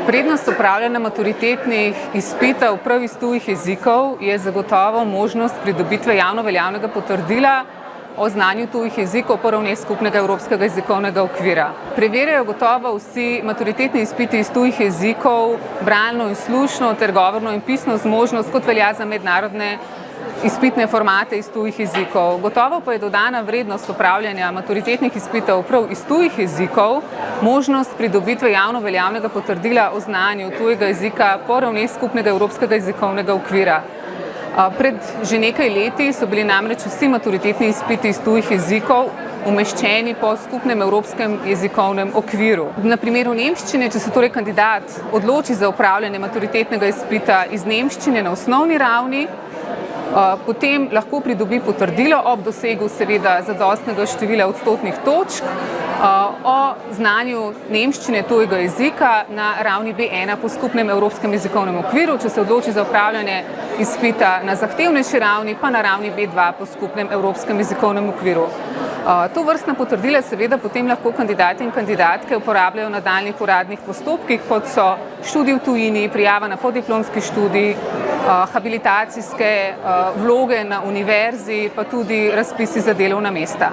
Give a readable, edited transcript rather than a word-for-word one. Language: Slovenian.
Prednost opravljanja maturitetnih izpitov prav iz tujih jezikov je zagotovo možnost pridobitve javno veljavnega potrdila o znanju tujih jezikov po ravni skupnega evropskega jezikovnega okvira. Preverjajo gotovo vsi maturitetni izpiti iz tujih jezikov, bralno in slušno ter govorno in pisno zmožnost, kot velja za mednarodne izpitne formate iz tujih jezikov. Gotovo pa je dodana vrednost opravljanja maturitetnih izpitov prav iz tujih jezikov možnost pridobitve javno veljavnega potrdila o znanju tujega jezika po ravni skupnega evropskega jezikovnega okvira. Pred že nekaj leti so bili namreč vsi maturitetni izpiti iz tujih jezikov umeščeni po skupnem evropskem jezikovnem okviru. Na primeru nemščine, če se torej kandidat odloči za opravljanje maturitetnega izpita iz nemščine na osnovni ravni, potem lahko pridobi potrdilo ob dosegu seveda zadostnega števila odstotnih točk o znanju nemščine tujega jezika na ravni B1 po skupnem evropskem jezikovnem okviru, če se odloči za opravljanje izpita na zahtevnejši ravni, pa na ravni B2 po skupnem evropskem jezikovnem okviru. To vrstna potrdila seveda potem lahko kandidati in kandidatke uporabljajo v nadaljnjih uradnih postopkih, kot so študij v tujini, prijava na podiplomski študij, habilitacijske vloge na univerzi, pa tudi razpisi za delovna mesta.